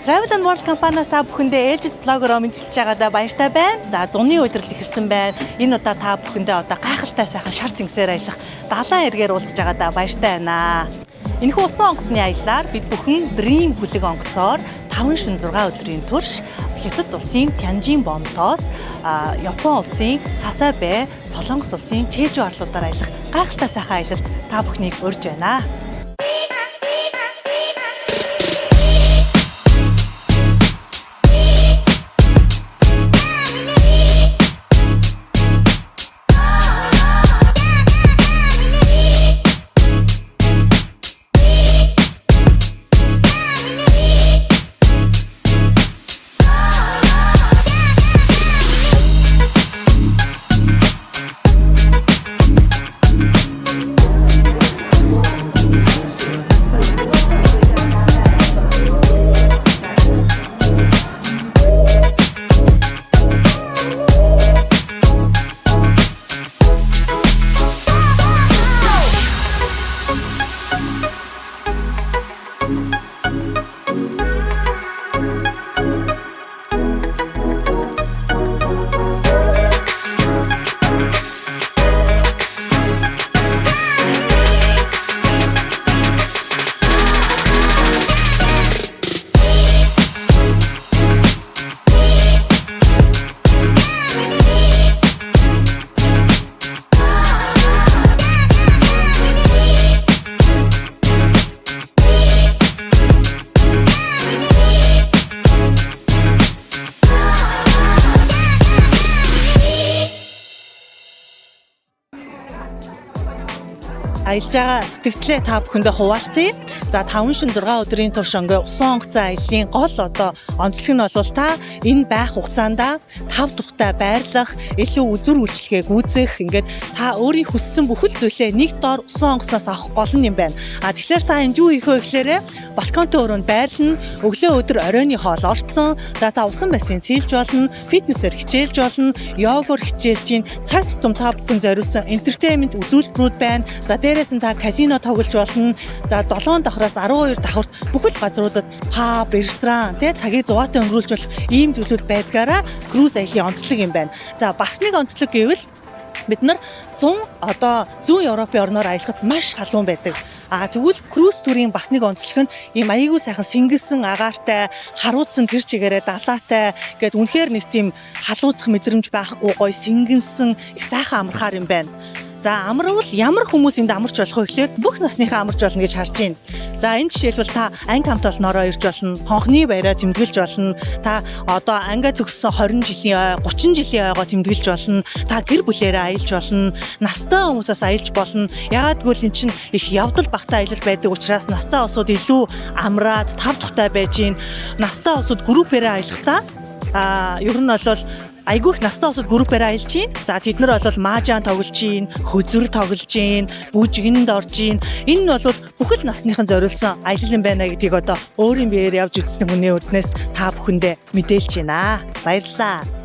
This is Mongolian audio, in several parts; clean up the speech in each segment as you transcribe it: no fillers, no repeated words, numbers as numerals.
Travel and World компаниас та бүхэндээ ээлжид блогероо мэдчилж байгаадаа баяртай байна. За зуны үйлрэл эхэлсэн байна. Энэ удаа та бүхэндээ одоо гайхалтай сайхан шар тэнгисээр аялах далайн эргээр уулзж байгаадаа баяртай байна. Энэхүү усан онгоцны аяллаар бид бүхэн Dream хүлэг онгоцоор 5 шин 6 өдрийн турш Хятад улсын Тянжин бомтоос Япон улсын Сасабе, Солонгос улсын Чежу арлуудаар аялах гайхалтай сайхан аялалд та бүхнийг урьж байна. Аялж байгаа сэтгэлдээ та бүхэндээ хуваалцъя. За 5 шин 6 өдрийн турш ингээ усан онгоцон аяллаа гол одоо онцлог нь бол та энэ байх хугацаанд 5 тухтай байрлах, илүү үзүр үйлчлэгээ гүйцэх, ингээд та өөрийн хүссэн бүхэл зүйлээ нэг доор усан онгоцноос авах гол нь юм байна. Тэгэхээр та энд юу хийх вэ гэхээр балконтой өрөөнд байрлана, өглөө өдөр оройны хоол орцсон. За та усан бассейн цээлж болно, фитнесээр хичээлж болно, йогоор хичээлж гин, цаг тутам та бүхэн зориулсан entertainment үзүүлбэрүүд байна. За дээрээс нь та казино тоглож болно. За 7 давхраас 12 давхарт бүхэл газруудад паб, ресторан, цагийг зугаатай өнгөрүүлж болох ийм зүйлүүд байдгаараа круиз аяллаа онцлог юм байна. За бас нэг онцлог гэвэл бид нар 100 Европын орноор аялахад маш халуун байдаг. Тэгвэл круиз төрийн бас нэг онцлог нь ийм аягүй сайхан сингэлсэн агаартай, харуулсан тэр чигээрээ далаатай гэд үнэхээр нэг тийм халууцах мэдрэмж байхгүй гоё сингэнсэн их сайхан амархаар юм байна. За амарвал ямар хүмүүс энд амарч болох вэ гэхээр бүх насныхаа амарч болно гэж харж байна. За энэ жишээлбэл та анги хамт олноороо ирж болно, хонхны баяраа тэмдэглэж болно. Та одоо ангиа төгссөн 20 жилийн 30 жилийн ойгоо тэмдэглэж болно. Та гэр бүлээрээ аялж болно. Настай хүмүүсээс аялж болно. Ягаад гэвэл эн чинь их явдал багтаа аялал байдаг учраас настай улсууд илүү амраад тав тухтай байж гин. Настай улсууд группээрээ аялахдаа ер нь бол айгүйх настай улсууд группээр аялж гин. За тэд нар бол маажаан тоглож гин, хөзөр тоглож гин, бүжгэнд орж гин. Энэ нь бол бүхэл насныхан зориулсан аялал юм байна гэдгийг одоо өөрийн биеэр явж үзсэн хүний үднээс та бүхэндээ мэдээлж байна. Баярлалаа.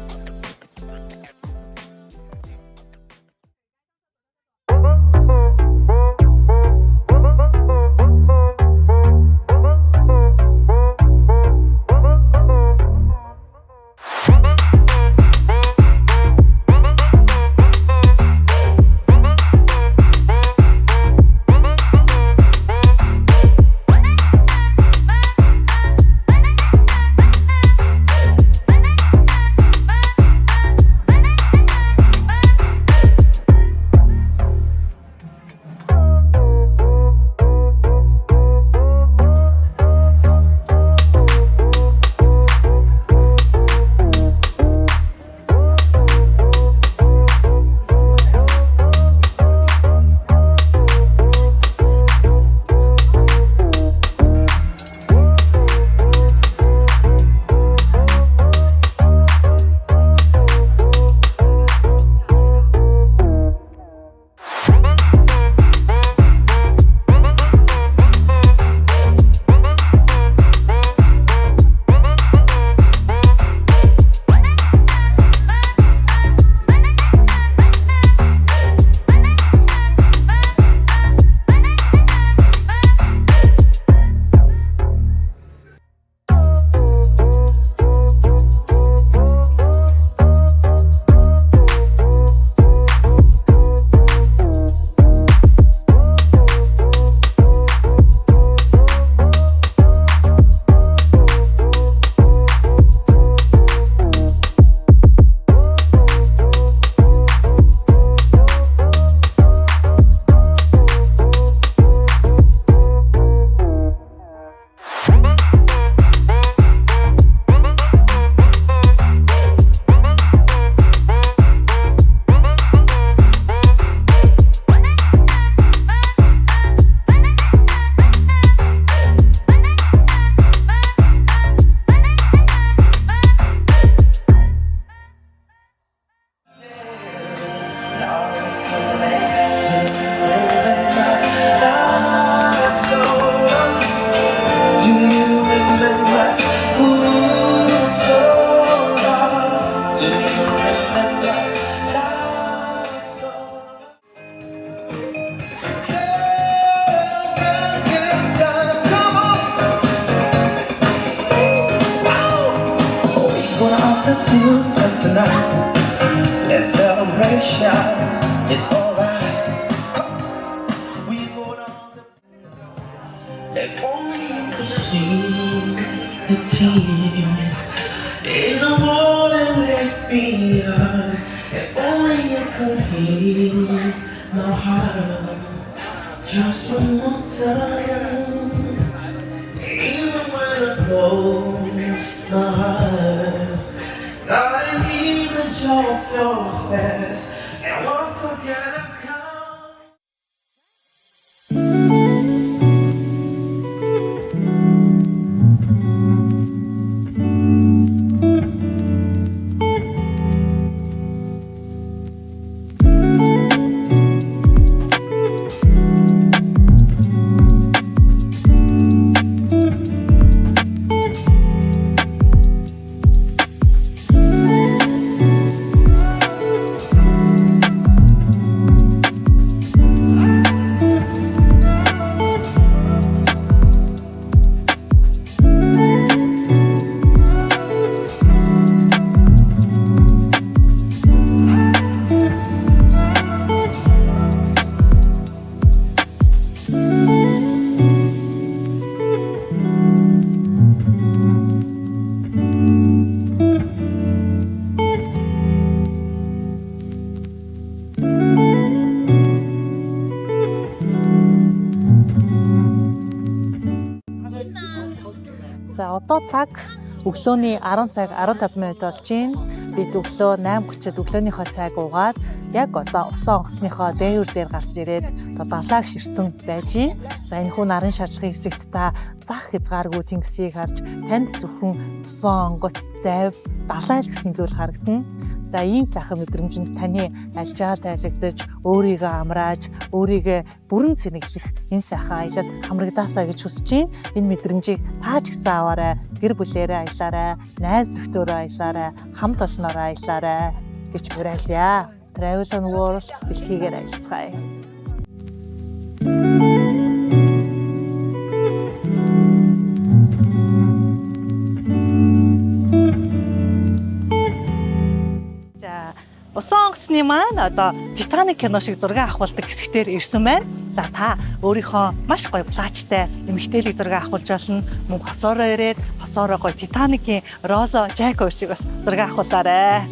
Tonight, let's celebration. It's alright. We go down the. If only you could see the tears in the morning let me on. If only you could hear my heart just one more time. Even when I close my eyes, I need the joy of your face. And once again I come. За одоо цаг өглөөний 10 цаг 15 минут болж байна. Бид өглөө 8:30-д өглөөнийхөө цайг уугаад яг одоо усан онгоцныхоо дээвэр дээр гарч ирээд одоо далайг ширтэн байж байна. За энэ хүн нарын шарлагын хэсэгт та зах хязгааргүй тэнгисийг харж танд зөвхөн усан онгоц, зайв, далай л гэсэн зүйл харагдана. За ийм сайхан мэдрэмжинд таны альжаал тайлагдаж, өөрийгөө амрааж, өөрийгөө бүрэн сэнэглэх энэ сайхан аялалд хамрагдаасаа гэж хүсэж байна. Энэ мэдрэмжийг та ч гэсэн аваарай, гэр бүлээрээ аялаарай, найз нөхдөөрөө аялаарай, хамт олноороо аялаарай гэж уриалъя. Travel and World дэлхийгээр аялцгаая. Усан онгоцны маань одоо Титаник кино шиг зураг авахулдаг хэсгээр ирсэн байна. За та өөрийнхөө маш гоё плачтай эмэгтэйлэг зураг авахулж болно. Мөн хосоороо ирээд хосоороо гоё Титаникийн Роза Жакоб шиг бас зураг авахулаарай.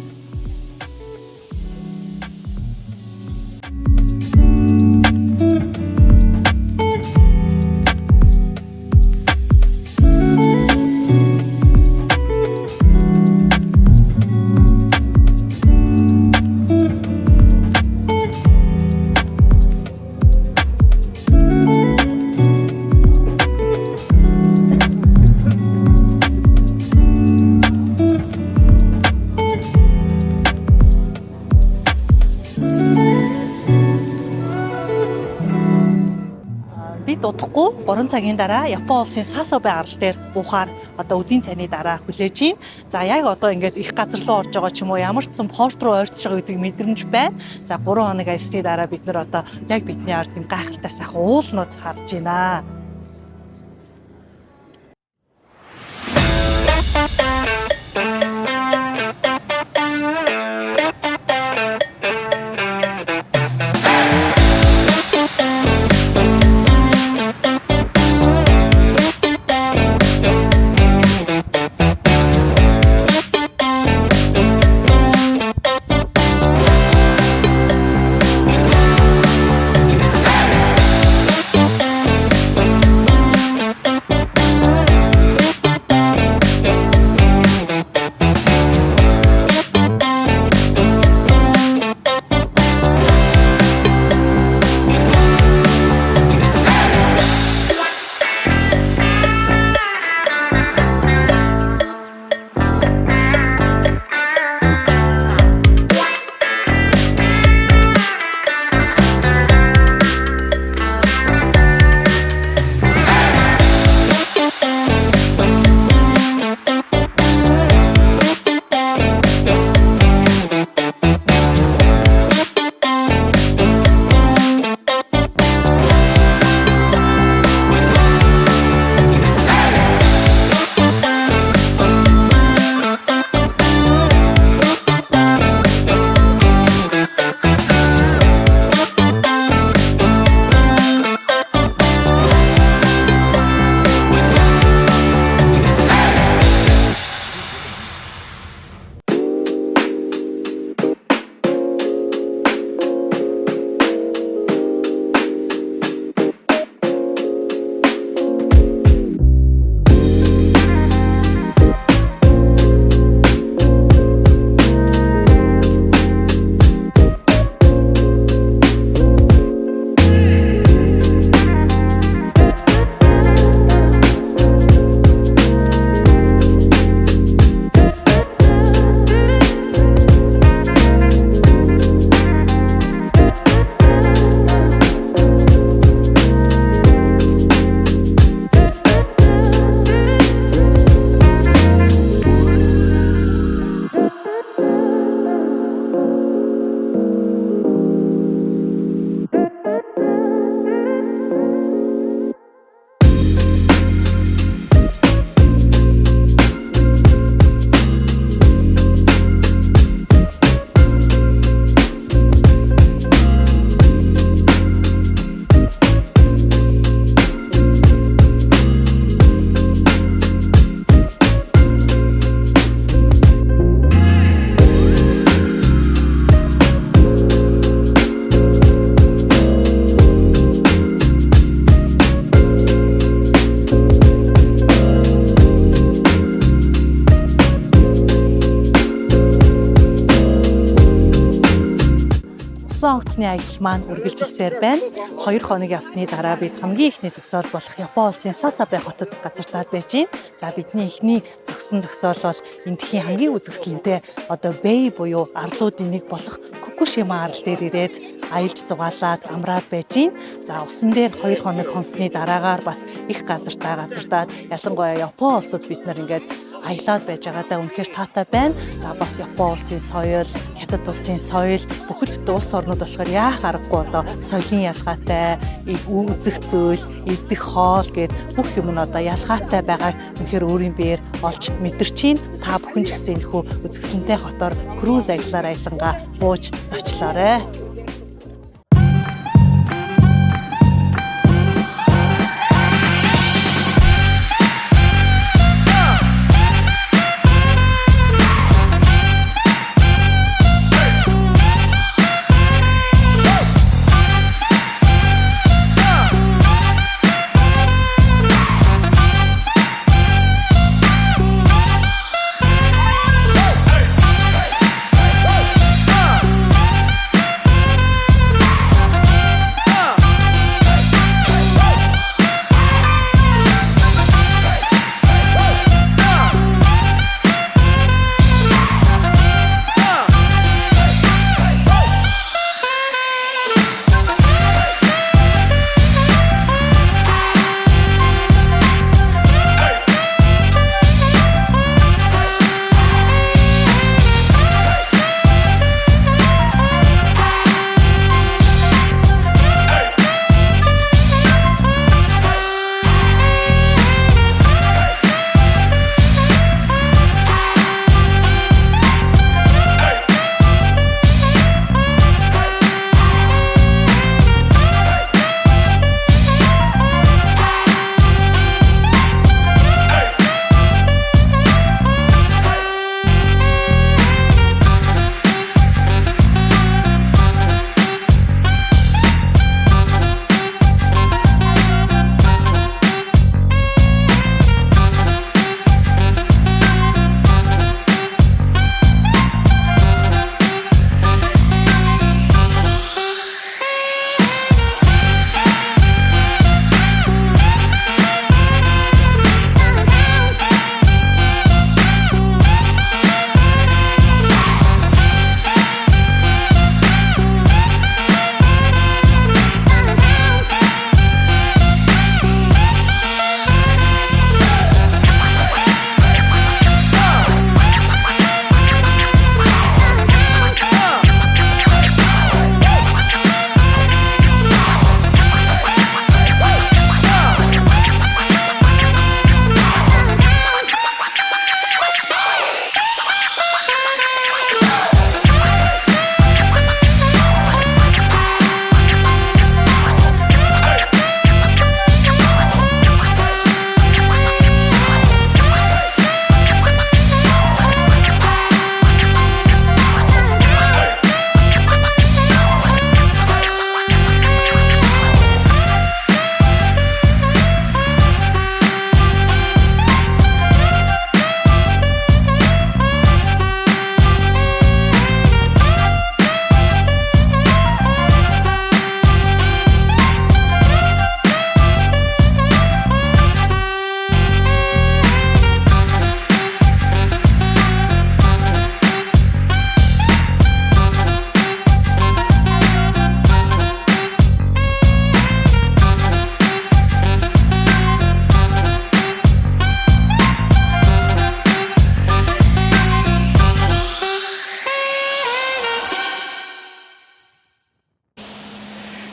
Удахгүй 3 цагийн дараа Япон улсын Сасобе арал дээр буухаар одоо өдийн цайны дараа хүлээж байна. За яг одоо ингээд их газар руу орж байгаа ч юм уу ямар ч сан порт руу ойртож байгаа гэдэг мэдрэмж байна. За 3 хоног ажлын дараа бид нэр одоо яг бидний ард юм гайхалтай сайхан уулнууд харж байна. усан онгоцны аялал маань үргэлжилсээр байна. 2 хоног явсны дараа бид хамгийн ихний зогсоол болох Япон улсын Сасабе хотод газартаад байж байна. За бидний эхний зогсоол бол энэ дэлхийн хамгийн үзэсгэлэнтэй одоо Бэй буюу арлуудын нэг болох Фукушима арал дээр ирээд аялж зугаалаад амраад байж байна. За усан дээр 2 хоног хонсны дараагаар бас их газартаад ялангуяа Япон улсад бид нар ингээд аялаад байж байгаадаа үнэхээр таатай байна. За бас Япон улсын соёл, Хятад улсын соёл бүхэл улс орнууд болохоор яах аргагүй одоо соёлын ялгаатай, үзэх зүйл, идэх хоол гээд бүх юм нь одоо ялгаатай байгаа үнэхээр өөрийн биеэр олж мэдэрч чинь та бүхэн ч гэсэн энэхүү үзэсгэлэнтэй хотоор круиз аяллаар аялангаа бууж зочлоорой.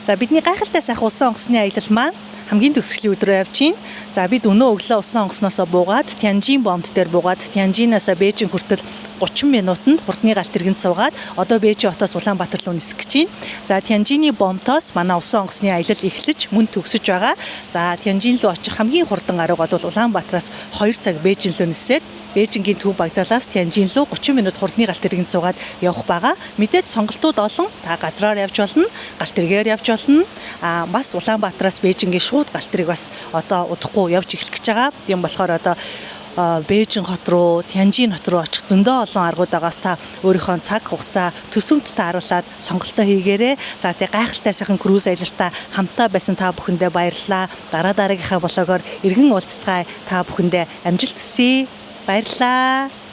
За бидний гайхалтай сайхан усан онгоцны аялал маань хамгийн төгсгөлийн өдрөө явж байна. За бид өнөө өглөө усан онгоцноосоо буугаад Тянжин бомт дээр буугаад Тянжинаас Бээжин хүртэл 30 минутанд хурдны галт тэргэнд суугаад одоо Бээжин хотоос Улаанбаатар руу нисэх гэж байна. За Тянжины бомтоос манай усан онгоцны аялал эхлэж мөн төгсөж байгаа. За Тянжин руу очих хамгийн хурдан арга бол Улаанбаатараас 2 цаг Бээжин руу нисээд Бээжингийн төв багцаалаас Тянжин руу 30 минут хурдны галт тэргэнд суугаад явах байгаа. Мэдээж сонголтууд олон. Та газраар явж болно, галт тэргээр явж болно. Бас Улаанбаатараас Бээжингийн шууд галт тэрэг бас одоо удахгүй явж эхлэх гэж байгаа. Тийм болохоор одоо Бээжин хот руу, Тянжин хот руу очих зөндөө олон аргууд байгаас та өөрийнхөө цаг хугацаа төсөвт тааруулаад сонголтоо хийгээрэй. За тэгээ гайхалтай сайхан круиз аялалтаа хамтаа байсан та бүхэндээ баярлалаа. Дараагийнхаа блогоор иргэн уулзцгаая. Та бүхэндээ амжилт хүсье. Баярлалаа.